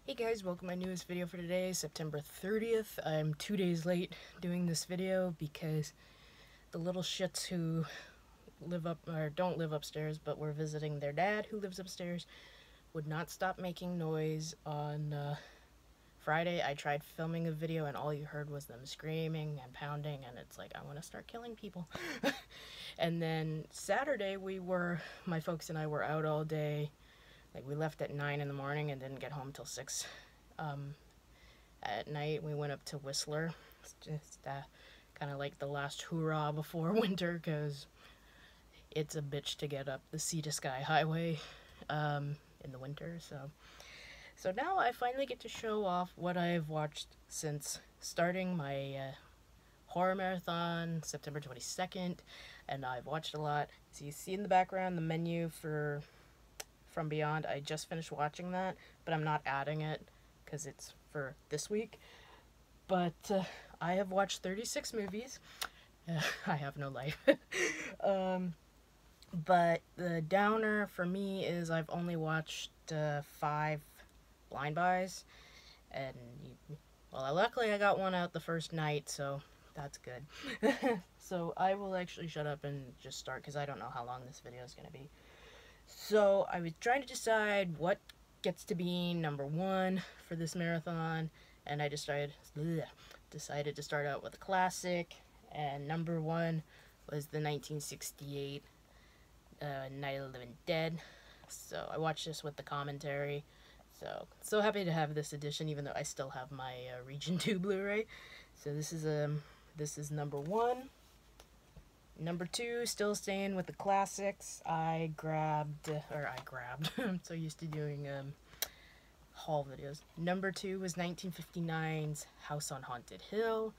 Hey guys, welcome to my newest video for today, September 30th. I'm 2 days late doing this video because the little shits who don't live upstairs but were visiting their dad who lives upstairs would not stop making noise on Friday. I tried filming a video and all you heard was them screaming and pounding, and it's like, I want to start killing people. And then Saturday my folks and I were out all day. Like, we left at 9 in the morning and didn't get home till 6 at night. We went up to Whistler. It's just kind of like the last hurrah before winter, because it's a bitch to get up the Sea to Sky Highway in the winter. So now I finally get to show off what I've watched since starting my horror marathon September 22nd, and I've watched a lot. So you see in the background the menu for From Beyond. I just finished watching that, but I'm not adding it because it's for this week. But I have watched 36 movies. I have no life. But the downer for me is I've only watched 5 blind buys, and luckily I got one out the first night, so that's good. So I will actually shut up and just start because I don't know how long this video is going to be. So I was trying to decide what gets to be number 1 for this marathon, and I decided to start out with a classic, and number 1 was the 1968 Night of the Living Dead. So I watched this with the commentary, so happy to have this edition, even though I still have my Region 2 Blu-ray. So this is number 1. Number 2, still staying with the classics, I grabbed, I'm so used to doing haul videos. Number 2 was 1959's House on Haunted Hill.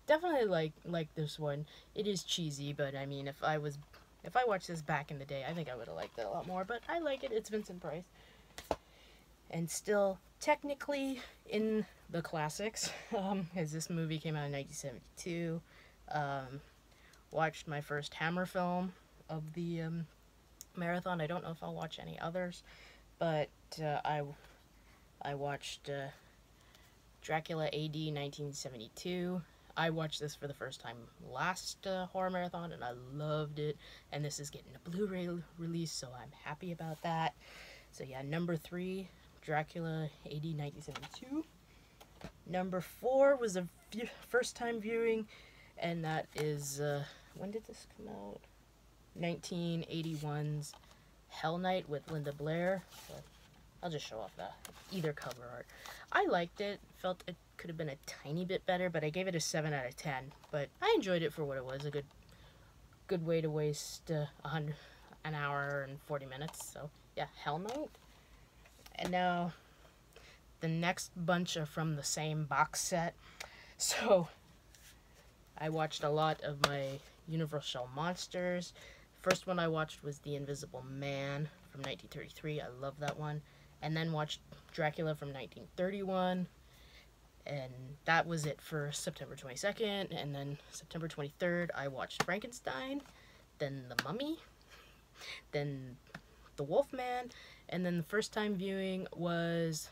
Definitely like this one. It is cheesy, but I mean, if I watched this back in the day, I think I would have liked it a lot more, but I like it. It's Vincent Price. And still technically in the classics, as this movie came out in 1972. Watched my first Hammer film of the marathon. I don't know if I'll watch any others, but I watched Dracula AD 1972. I watched this for the first time last horror marathon, and I loved it, and this is getting a Blu-ray release, so I'm happy about that. So yeah, number 3, Dracula AD 1972. Number 4 was a first time viewing, and that is, when did this come out? 1981's Hell Night with Linda Blair. So I'll just show off either cover art. I liked it. Felt it could have been a tiny bit better, but I gave it a 7 out of 10. But I enjoyed it for what it was. A good way to waste an hour and 40 minutes. So yeah, Hell Night. And now the next bunch are from the same box set. So I watched a lot of my Universal Monsters. First one I watched was The Invisible Man from 1933. I love that one. And then watched Dracula from 1931. And that was it for September 22nd. And then September 23rd, I watched Frankenstein, then The Mummy, then The Wolfman, and then the first time viewing was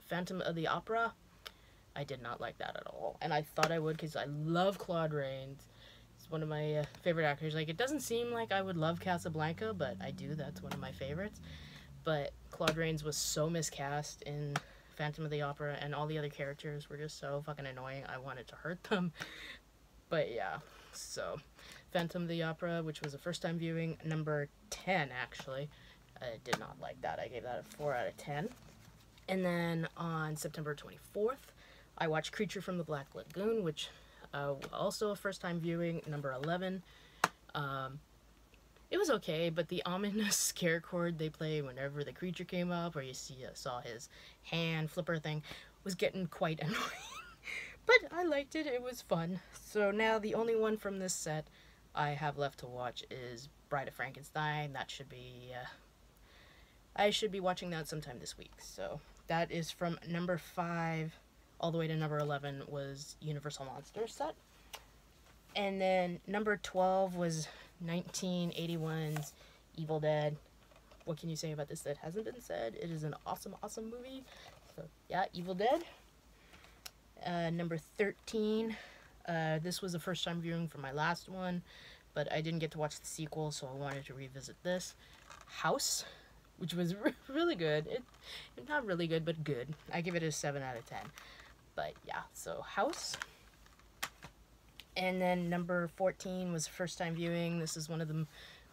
Phantom of the Opera. I did not like that at all, and I thought I would because I love Claude Rains. He's one of my favorite actors. Like, it doesn't seem like I would love Casablanca, but I do. That's one of my favorites. But Claude Rains was so miscast in Phantom of the Opera, and all the other characters were just so fucking annoying. I wanted to hurt them. But yeah, so Phantom of the Opera, which was a first time viewing, number 10 actually. I did not like that. I gave that a 4 out of 10. And then on September 24th, I watched Creature from the Black Lagoon, which also a first-time viewing, number 11. It was okay, but the ominous scare chord they play whenever the creature came up, or you saw his hand flipper thing, was getting quite annoying. But I liked it. It was fun. So now the only one from this set I have left to watch is Bride of Frankenstein. That should be... I should be watching that sometime this week. So that is from number 5... all the way to number 11 was Universal Monsters set. And then number 12 was 1981's Evil Dead. what can you say about this that hasn't been said? It is an awesome, awesome movie. So, yeah, Evil Dead. Number 13. This was a first time viewing for my last one, but I didn't get to watch the sequel, so I wanted to revisit this. House, which was really good. Not really good, but good. I give it a 7 out of 10. But yeah, so House. And then number 14 was first time viewing. This is one of the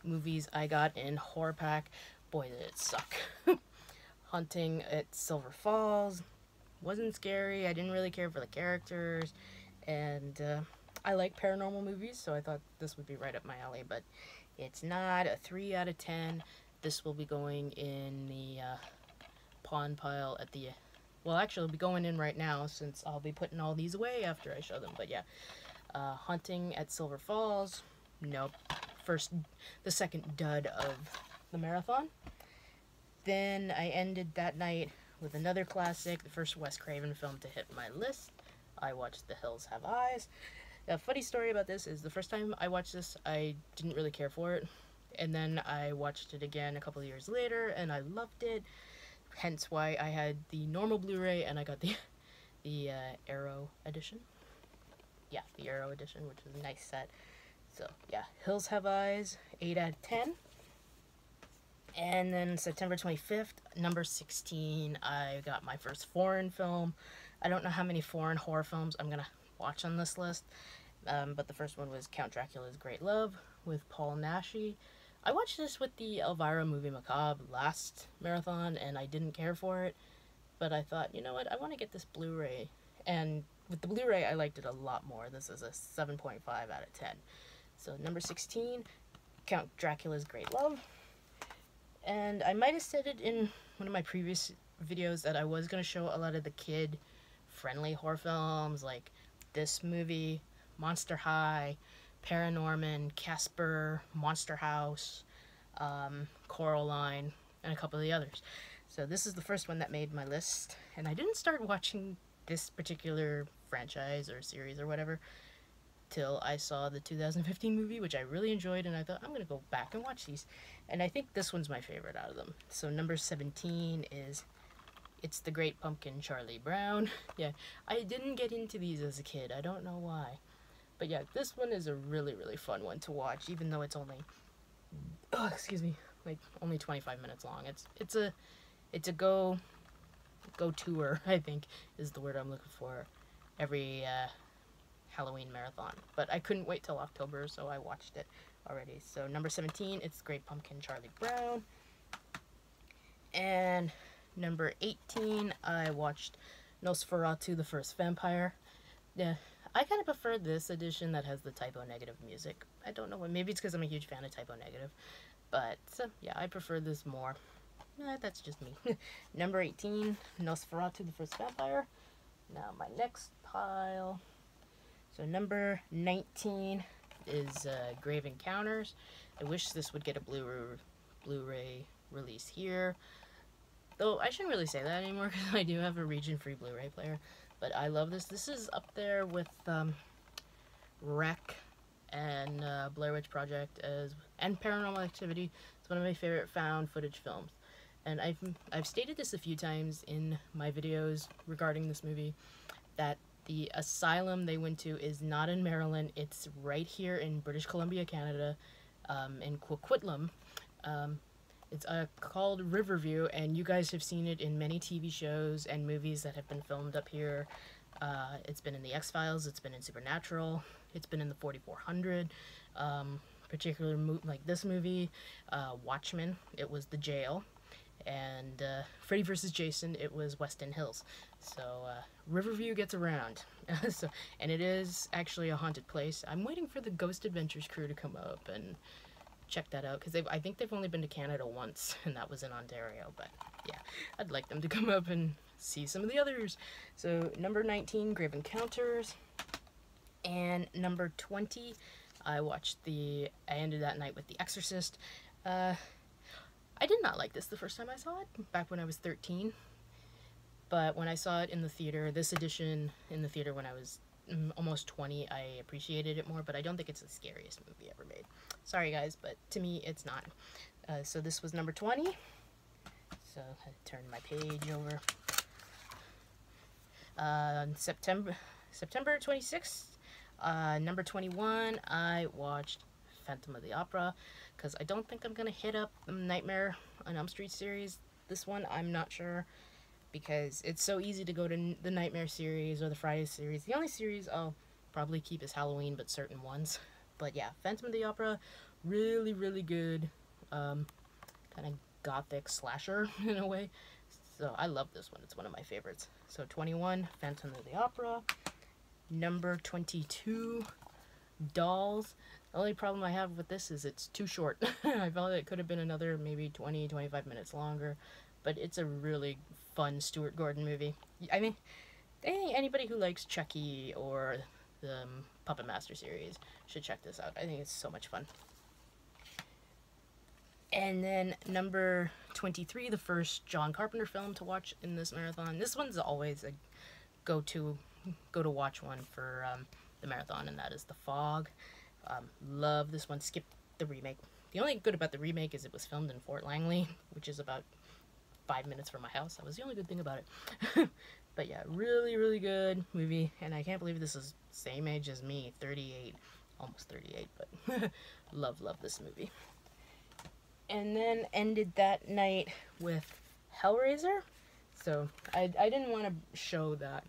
movies I got in Horror Pack. Boy, did it suck. Hunting at Silver Falls. Wasn't scary. I didn't really care for the characters. And I like paranormal movies, so I thought this would be right up my alley. But it's not. A 3 out of 10. This will be going in the pawn pile at the... Well, actually, it'll be going in right now, since I'll be putting all these away after I show them. But yeah. Hunting at Silver Falls. Nope. The second dud of the marathon. Then I ended that night with another classic, the first Wes Craven film to hit my list. I watched The Hills Have Eyes. A funny story about this is the first time I watched this, I didn't really care for it. And then I watched it again a couple of years later, and I loved it. Hence why I had the normal Blu-ray, and I got the Arrow edition. Yeah, the Arrow edition, which is a nice set. So, yeah, Hills Have Eyes, 8 out of 10. And then September 25th, number 16, I got my first foreign film. I don't know how many foreign horror films I'm going to watch on this list, but the first one was Count Dracula's Great Love with Paul Naschy. I watched this with the Elvira Movie Macabre last marathon, and I didn't care for it, but I thought, you know what, I want to get this Blu-ray, and with the Blu-ray, I liked it a lot more. This is a 7.5 out of 10. So, number 16, Count Dracula's Great Love. And I might have said it in one of my previous videos that I was going to show a lot of the kid-friendly horror films, like this movie, Monster High, Paranorman, Casper, Monster House, Coraline, and a couple of the others. So this is the first one that made my list. And I didn't start watching this particular franchise or series or whatever till I saw the 2015 movie, which I really enjoyed, and I thought, I'm going to go back and watch these. And I think this one's my favorite out of them. So number 17 is It's the Great Pumpkin, Charlie Brown. Yeah, I didn't get into these as a kid. I don't know why. But yeah, this one is a really, really fun one to watch, even though it's only, like only 25 minutes long. It's a go-tour, I think, is the word I'm looking for, every Halloween marathon. But I couldn't wait till October, so I watched it already. So number 17, It's Great Pumpkin, Charlie Brown. And number 18, I watched Nosferatu, the First Vampire. Yeah, I kind of prefer this edition that has the Typo Negative music. I don't know, maybe it's because I'm a huge fan of Typo Negative. But, yeah, I prefer this more. That's just me. Number 18, Nosferatu, the First Vampire. Now, my next pile. So, number 19 is Grave Encounters. I wish this would get a Blu-ray release here. Though, I shouldn't really say that anymore, because I do have a region-free Blu-ray player. But I love this. This is up there with Wreck and Blair Witch Project and Paranormal Activity. It's one of my favorite found footage films. And I've stated this a few times in my videos regarding this movie, that the asylum they went to is not in Maryland. It's right here in British Columbia, Canada, in Coquitlam. It's called Riverview, and you guys have seen it in many TV shows and movies that have been filmed up here. It's been in the X-Files, it's been in Supernatural, it's been in the 4400, like this movie, Watchmen, it was the jail, and Freddy vs. Jason, it was Weston Hills. So Riverview gets around. And it is actually a haunted place. I'm waiting for the Ghost Adventures crew to come up and check that out, because I think they've only been to Canada once, and that was in Ontario. But yeah, I'd like them to come up and see some of the others. So number 19, Grave Encounters. And number 20, I ended that night with The Exorcist. I did not like this the first time I saw it, back when I was 13. But when I saw it in the theater, this edition in the theater when I was almost 20, I appreciated it more, but I don't think it's the scariest movie ever made. Sorry guys, but to me it's not. So this was number 20. So I turn my page over. September 26th, number 21, I watched Phantom of the Opera, because I don't think I'm going to hit up the Nightmare on Elm Street series. This one, I'm not sure, because it's so easy to go to the Nightmare series or the Friday series. The only series I'll probably keep is Halloween, but certain ones. But yeah, Phantom of the Opera, really, really good, kind of gothic slasher in a way. So I love this one. It's one of my favorites. So 21, Phantom of the Opera. Number 22, Dolls. The only problem I have with this is it's too short. I felt it could have been another maybe 20, 25 minutes longer. But it's a really fun Stuart Gordon movie. I mean, anybody who likes Chucky or the Puppet Master series should check this out. I think it's so much fun. And then number 23, the first John Carpenter film to watch in this marathon. This one's always a go to watch one for the marathon, and that is The Fog. Love this one. Skip the remake. The only good about the remake is it was filmed in Fort Langley, which is about 5 minutes from my house. That was the only good thing about it. But yeah, really, really good movie, and I can't believe this is same age as me, 38, almost 38, but love this movie. And then ended that night with Hellraiser. So I didn't want to show that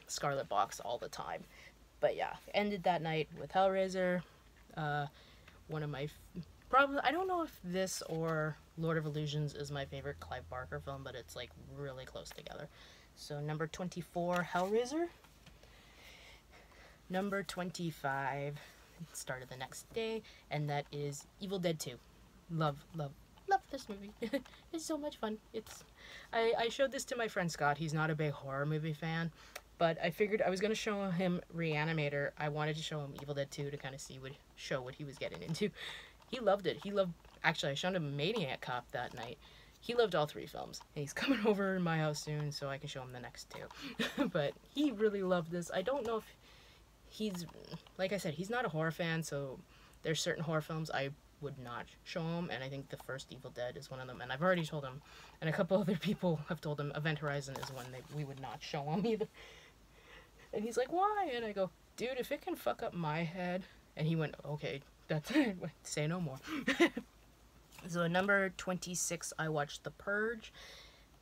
Scarlet Box all the time. But yeah, ended that night with Hellraiser. One of my... probably, I don't know if this or Lord of Illusions is my favorite Clive Barker film, but it's like really close together. So number 24, Hellraiser. Number 25 started the next day, and that is Evil Dead 2. Love this movie. It's so much fun. I showed this to my friend Scott. He's not a big horror movie fan, but I figured I was going to show him Reanimator. I wanted to show him Evil Dead 2 to kind of show what he was getting into. He loved it. Actually, I showed him Maniac Cop that night. He loved all 3 films, and he's coming over in my house soon, so I can show him the next 2. But he really loved this. I don't know if he's, like I said, he's not a horror fan, so there's certain horror films I would not show him, and I think the first Evil Dead is one of them, and I've already told him, and a couple other people have told him Event Horizon is one we would not show him either. And he's like, why? And I go, dude, if it can fuck up my head. And he went, okay, that's it. Say no more. So number 26, I watched The Purge,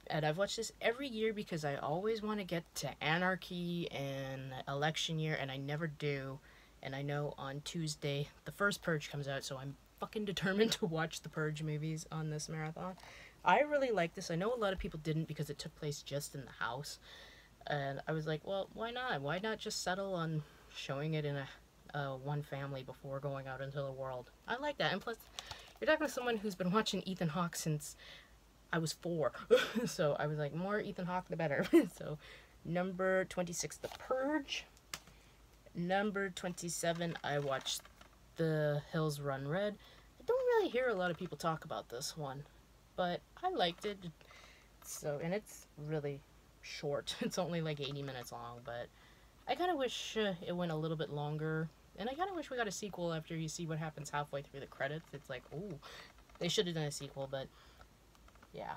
and I've watched this every year because I always want to get to Anarchy and election year, and I never do. And I know on Tuesday the first Purge comes out, so I'm fucking determined to watch the Purge movies on this marathon. I really like this. I know a lot of people didn't because it took place just in the house, and I was like, well, why not? Why not just settle on showing it in a one family before going out into the world? I like that. And plus, you're talking to someone who's been watching Ethan Hawke since I was 4. So I was like, more Ethan Hawke the better. So number 26, The Purge. Number 27, I watched The Hills Run Red. I don't really hear a lot of people talk about this one, but I liked it. So, and it's really short. It's only like 80 minutes long, but I kind of wish it went a little bit longer. And I kind of wish we got a sequel after you see what happens halfway through the credits. It's like, ooh, they should have done a sequel, but yeah.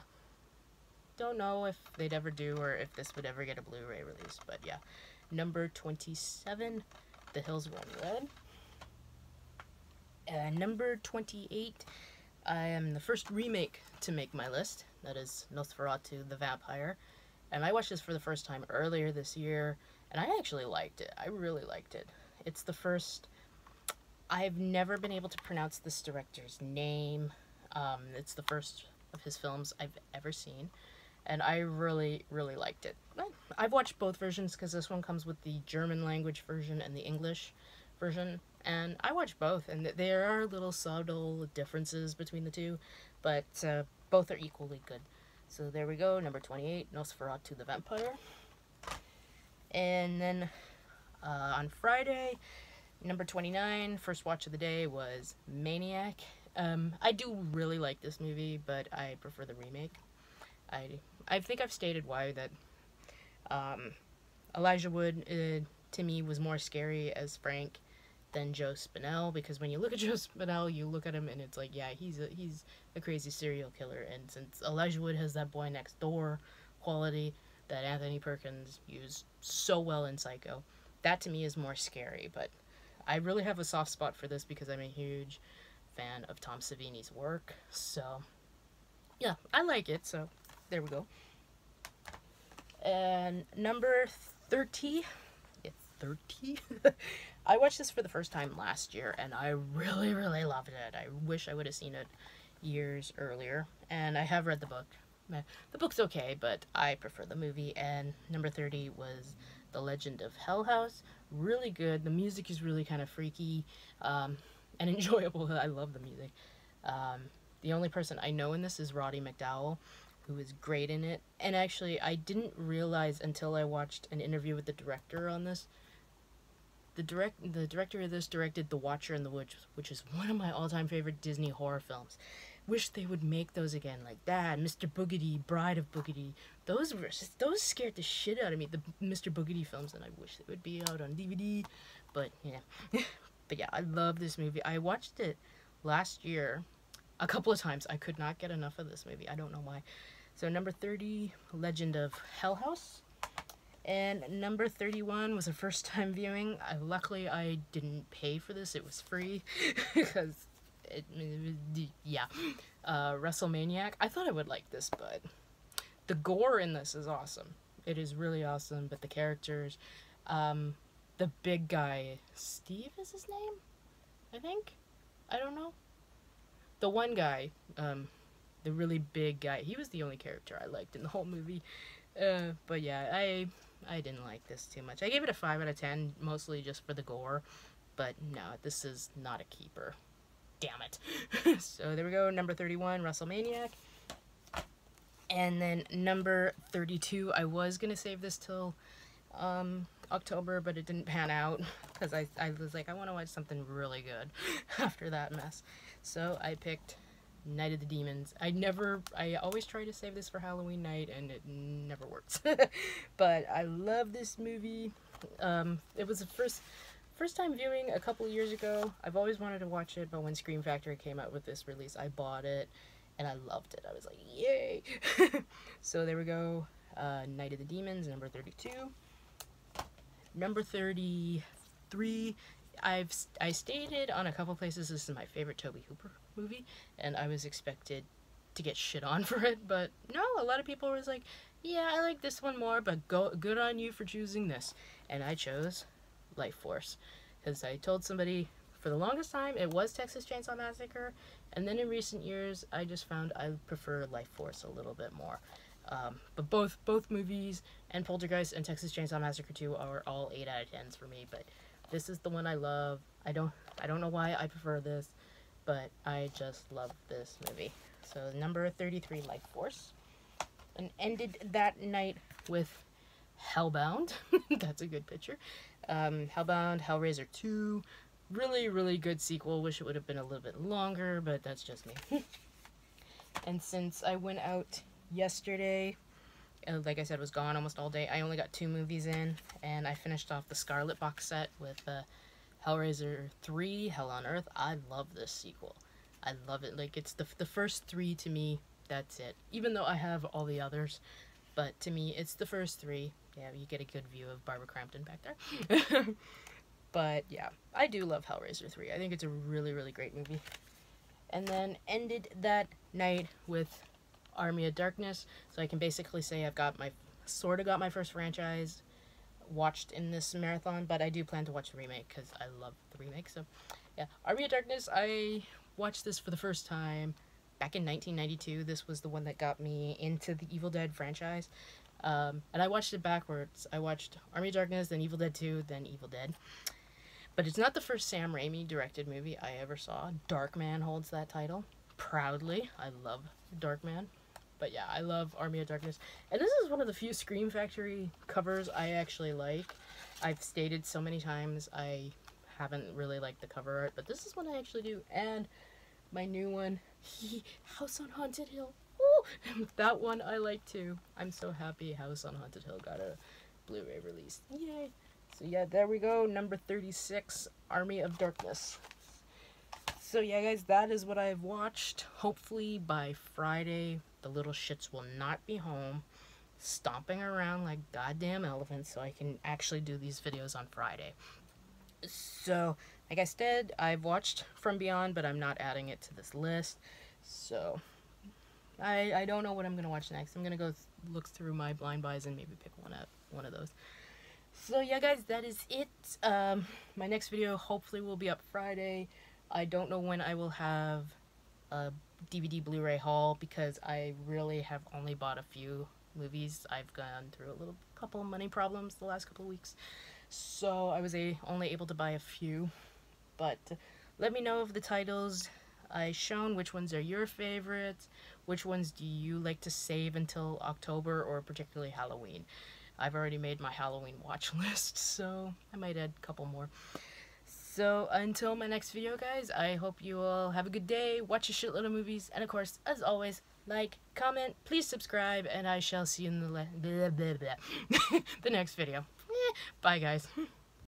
Don't know if they'd ever do or if this would ever get a Blu-ray release, but yeah. Number 27, The Hills Run Red. Number 28, I am the first remake to make my list. That is Nosferatu the Vampire. And I watched this for the first time earlier this year, and I actually liked it. I really liked it. It's the first... I've never been able to pronounce this director's name. It's the first of his films I've ever seen, and I really, really liked it. I've watched both versions because this one comes with the German language version and the English version, and I watched both, and there are little subtle differences between the two, but both are equally good. So there we go, number 28, Nosferatu the Vampire. And then on Friday, number 29, first watch of the day was Maniac. I do really like this movie, but I prefer the remake. I think I've stated why, that Elijah Wood to me was more scary as Frank than Joe Spinell, because when you look at Joe Spinell, you look at him and it's like, yeah, he's a crazy serial killer. And since Elijah Wood has that boy next door quality that Anthony Perkins used so well in Psycho, that to me is more scary. But I really have a soft spot for this because I'm a huge fan of Tom Savini's work. So yeah, I like it. So there we go. And number 30. Yeah, 30. I watched this for the first time last year, and I really, really loved it. I wish I would have seen it years earlier. And I have read the book. The book's okay, but I prefer the movie. And number 30 was The Legend of Hell House. Really good. The music is really kind of freaky and enjoyable. I love the music. The only person I know in this is Roddy McDowall, who is great in it. And actually, I didn't realize until I watched an interview with the director on this. The director of this directed The Watcher and the Witch, which is one of my all-time favorite Disney horror films. Wish they would make those again, like that, Mr. Boogedy, Bride of Boogedy. Those scared the shit out of me, the Mr. Boogedy films, and I wish they would be out on DVD. But yeah, but yeah, I love this movie. I watched it last year a couple of times. I could not get enough of this movie. I don't know why. So number 30, Legend of Hell House. And number 31 was a first-time viewing. Luckily, I didn't pay for this. It was free. Because, yeah. WrestleManiac. I thought I would like this, but the gore in this is awesome. It is really awesome, but the characters, the big guy, Steve is his name? I think? I don't know. The one guy, the really big guy, he was the only character I liked in the whole movie. But yeah, I didn't like this too much. I gave it a 5 out of 10, mostly just for the gore. But no, this is not a keeper. Damn it. So there we go, number 31, WrestleManiac. And then number 32, I was going to save this till October, but it didn't pan out. Because I was like, I want to watch something really good after that mess. So I picked Night of the Demons. I always try to save this for Halloween night, and it never works. But I love this movie. It was the first time viewing a couple years ago. I've always wanted to watch it, but when Scream Factory came out with this release, I bought it, and I loved it. I was like, yay! So there we go. Night of the Demons, number 32. Number 33, I stated on a couple places this is my favorite Tobe Hooper movie, and I was expected to get shit on for it, but no, a lot of people was like, yeah, I like this one more, but good on you for choosing this. And I chose Life Force, because I told somebody for the longest time it was Texas Chainsaw Massacre, and then in recent years I just found I prefer Life Force a little bit more. But both movies, and Poltergeist and Texas Chainsaw Massacre 2 are all 8 out of 10s for me, but this is the one I love. I don't know why I prefer this, but I just love this movie. So number 33, Life Force. And ended that night with Hellbound. That's a good picture. Hellbound, Hellraiser 2. Really, really good sequel. Wish it would have been a little bit longer, but that's just me. And since I went out yesterday, like I said, was gone almost all day, I only got 2 movies in, and I finished off the Scarlet box set with Hellraiser 3, Hell on Earth. I love this sequel. I love it. Like, it's the first 3 to me, that's it. Even though I have all the others, but to me, it's the first 3. Yeah, you get a good view of Barbara Crampton back there. But yeah, I do love Hellraiser 3. I think it's a really, really great movie. And then ended that night with Army of Darkness. So I can basically say I've got sort of got my first franchise watched in this marathon, but I do plan to watch the remake because I love the remake. So yeah, Army of Darkness, I watched this for the first time back in 1992. This was the one that got me into the Evil Dead franchise. And I watched it backwards. I watched Army of Darkness, then Evil Dead 2, then Evil Dead. But it's not the first Sam Raimi directed movie I ever saw. Darkman holds that title proudly. I love Darkman. But yeah, I love Army of Darkness. And this is one of the few Scream Factory covers I actually like. I've stated so many times I haven't really liked the cover art, but this is one I actually do. And my new one, House on Haunted Hill. Ooh, that one I like too. I'm so happy House on Haunted Hill got a Blu-ray release. Yay. So yeah, there we go. Number 36, Army of Darkness. So yeah, guys, that is what I've watched. Hopefully by Friday, the little shits will not be home, stomping around like goddamn elephants, so I can actually do these videos on Friday. So, like I said, I've watched From Beyond, but I'm not adding it to this list. So, I don't know what I'm going to watch next. I'm going to go look through my blind buys and maybe pick one of those. So, yeah, guys, that is it. My next video hopefully will be up Friday. I don't know when I will have a DVD Blu-ray haul because I really have only bought a few movies. I've gone through a couple of money problems the last couple of weeks, so I was only able to buy a few. But let me know of the titles I've shown, which ones are your favorites, which ones do you like to save until October or particularly Halloween. I've already made my Halloween watch list, so I might add a couple more. So until my next video, guys, I hope you all have a good day, watch a shitload of movies, and of course, as always, like, comment, please subscribe, and I shall see you in the next video. Bye, guys.